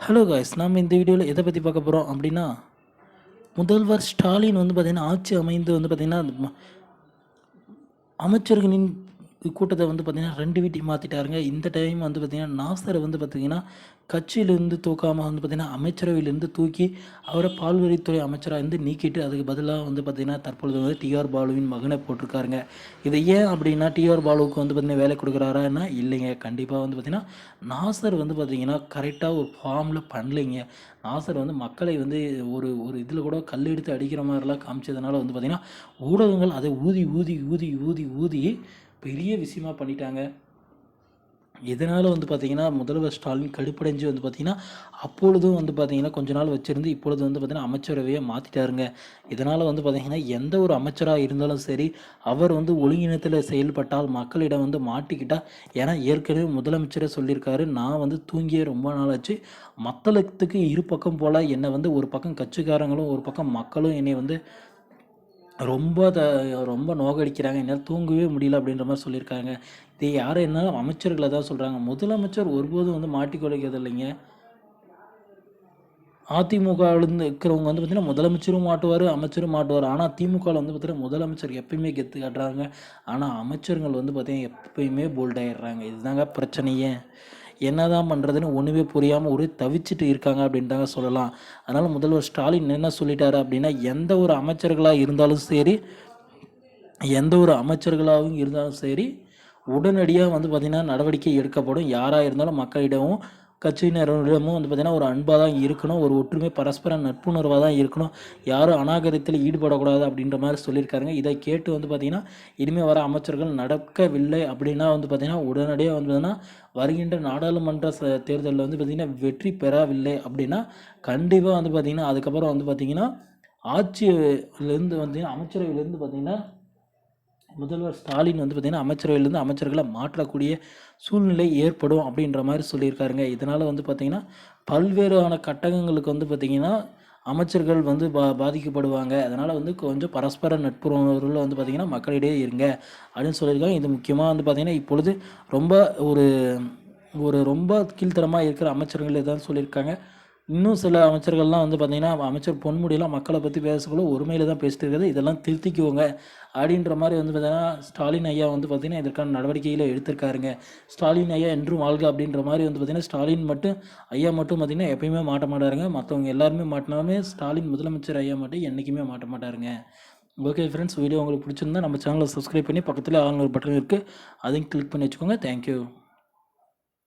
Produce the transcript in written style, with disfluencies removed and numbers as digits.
Hello guys, நாம் இந்த வீடியோவில் எதை பற்றி பார்க்க போகிறோம் அப்படின்னா, முதல்வர் ஸ்டாலின் வந்து பார்த்திங்கன்னா ஆட்சி அமைந்து வந்து பார்த்திங்கன்னா அமைச்சர்களின் கூட்டத்தை வந்து பார்த்திங்கன்னா 2 வீட்டையும் மாற்றிட்டாருங்க. இந்த டைம் வந்து பார்த்திங்கன்னா நாசரை வந்து பார்த்திங்கன்னா கட்சியிலேருந்து தூக்காமல் வந்து பார்த்திங்கன்னா அமைச்சரவையிலேருந்து தூக்கி அவரை பால்வழித்துறை அமைச்சராக இருந்து நீக்கிட்டு அதுக்கு பதிலாக வந்து பார்த்திங்கன்னா தற்பொழுது வந்து டிஆர் பாலுவின் மகனை போட்டிருக்காருங்க. இது ஏன் அப்படின்னா டிஆர் பாலுவுக்கு வந்து பார்த்திங்கன்னா வேலை கொடுக்குறாரான்னா இல்லைங்க. கண்டிப்பாக வந்து பார்த்திங்கன்னா நாசர் வந்து பார்த்திங்கன்னா கரெக்டாக ஒரு ஃபார்மில் பண்ணலைங்க. நாசர் வந்து மக்களை வந்து ஒரு ஒரு இதில் கூட கல் எடுத்து அடிக்கிற மாதிரிலாம் காமிச்சதுனால வந்து பார்த்திங்கன்னா ஊடகங்கள் அதை ஊதி ஊதி ஊதி ஊதி ஊதி பெரிய விஷயமா பண்ணிட்டாங்க. இதனால் வந்து பார்த்திங்கன்னா முதல்வர் ஸ்டாலின் கடுப்படைஞ்சு வந்து பார்த்திங்கன்னா அப்பொழுதும் வந்து பார்த்திங்கன்னா கொஞ்ச நாள் வச்சுருந்து இப்பொழுது வந்து பார்த்திங்கன்னா அமைச்சரவையை மாற்றிட்டாருங்க. இதனால் வந்து பார்த்திங்கன்னா எந்த ஒரு அமைச்சராக இருந்தாலும் சரி அவர் வந்து ஒழுங்கினத்தில் செயல்பட்டால் மக்களிடம் வந்து மாட்டிக்கிட்டால், ஏன்னா ஏற்கனவே முதலமைச்சரே சொல்லியிருக்காரு, நான் வந்து தூங்கியே ரொம்ப நாள் ஆச்சு, மக்களுக்கு இரு பக்கம் போல் என்னை வந்து ஒரு பக்கம் கட்சிக்காரங்களும் ஒரு பக்கம் மக்களும் என்னை வந்து ரொம்ப நோகடிக்கிறாங்க, என்னால் தூங்கவே முடியல அப்படின்ற மாதிரி சொல்லியிருக்காங்க. இது யாரும் என்னாலும் அமைச்சர்களை தான் சொல்கிறாங்க. முதலமைச்சர் ஒருபோதும் வந்து மாட்டிக்கொள்கிறது இல்லைங்க. அதிமுகவிலேருந்து இருக்கிறவங்க வந்து பார்த்திங்கன்னா முதலமைச்சரும் மாட்டுவார், அமைச்சரும் மாட்டுவார். ஆனால் திமுகவில் வந்து பார்த்திங்கன்னா முதலமைச்சர் எப்பயுமே கெத்து காட்டுறாங்க. ஆனால் அமைச்சர்கள் வந்து பார்த்திங்கன்னா எப்பயுமே போல்ட் ஆகிடுறாங்க. இதுதாங்க பிரச்சனையே. என்ன தான் பண்ணுறதுன்னு ஒன்றுமே புரியாமல் ஒரு தவிச்சிட்டு இருக்காங்க அப்படின்ட்டாங்க சொல்லலாம். அதனால் முதல்வர் ஸ்டாலின் என்ன சொல்லிட்டாரு அப்படின்னா, எந்த ஒரு அமைச்சர்களாக இருந்தாலும் சரி உடனடியாக வந்து பார்த்திங்கன்னா நடவடிக்கை எடுக்கப்படும். யாராக இருந்தாலும் மக்களிடமும் கட்சியினரிடமும் வந்து பார்த்திங்கன்னா ஒரு அன்பாக தான் இருக்கணும், ஒரு ஒற்றுமை பரஸ்பர நட்புணர்வாக தான் இருக்கணும், யாரும் அநாகரிகத்தில் ஈடுபடக்கூடாது அப்படின்ற மாதிரி சொல்லியிருக்காருங்க. இதை கேட்டு வந்து பார்த்திங்கன்னா இனிமேல் வர அமைச்சர்கள் நடக்கவில்லை அப்படின்னா வந்து பார்த்திங்கன்னா உடனடியாக வந்து பார்த்திங்கன்னா வருகின்ற நாடாளுமன்ற தேர்தலில் வந்து பார்த்திங்கன்னா வெற்றி பெறவில்லை அப்படின்னா கண்டிப்பாக வந்து பார்த்திங்கன்னா அதுக்கப்புறம் வந்து பார்த்திங்கன்னா ஆட்சியிலேருந்து வந்து அமைச்சரவையிலேருந்து பார்த்திங்கன்னா முதல்வர் ஸ்டாலின் வந்து பார்த்திங்கன்னா அமைச்சரவையிலேருந்து அமைச்சர்களை மாற்றக்கூடிய சூழ்நிலை ஏற்படும் அப்படின்ற மாதிரி சொல்லியிருக்காருங்க. இதனால் வந்து பார்த்திங்கன்னா பல்வேறான கட்டங்களுக்கு வந்து பார்த்திங்கன்னா அமைச்சர்கள் வந்து பாதிக்கப்படுவாங்க. அதனால் வந்து கொஞ்சம் பரஸ்பர நட்புறவுகளில் வந்து பார்த்திங்கன்னா மக்களிடையே இருங்க அப்படின்னு சொல்லியிருக்காங்க. இது முக்கியமாக வந்து பார்த்திங்கன்னா இப்பொழுது ரொம்ப கீழ்த்தரமாக இருக்கிற அமைச்சர்கள் தான் சொல்லியிருக்காங்க. இன்னும் சில அமைச்சர்கள்லாம் வந்து பார்த்திங்கன்னா அமைச்சர் பொன்முடியெல்லாம் மக்களை பற்றி பேசக்குள்ள ஒருமையில் தான் பேசிட்டு இருக்கிறது, இதெல்லாம் திருத்திக்குவோங்க அப்படின்ற மாதிரி வந்து பார்த்திங்கன்னா ஸ்டாலின் ஐயா வந்து பார்த்திங்கன்னா இதற்கான நடவடிக்கைகளை எடுத்திருக்காருங்க. ஸ்டாலின் ஐயா என்றும் வாழ்க அப்படின்ற மாதிரி வந்து பார்த்திங்கன்னா ஸ்டாலின் ஐயா மட்டும் பார்த்திங்கன்னா எப்பயுமே மாட்ட மாட்டாருங்க. மற்றவங்க எல்லாருமே மாட்டினாலுமே ஸ்டாலின் முதலமைச்சர் ஐயா மட்டும் என்றைக்குமே மாட்ட மாட்டாருங்க. ஓகே ஃப்ரெண்ட்ஸ், வீடியோ உங்களுக்கு பிடிச்சிருந்தா நம்ம சேனலை சப்ஸ்கிரைப் பண்ணி பக்கத்தில் ஆல் பட்டன் இருக்குது, அதையும் கிளிக் பண்ணி வச்சுக்கோங்க. தேங்க்யூ.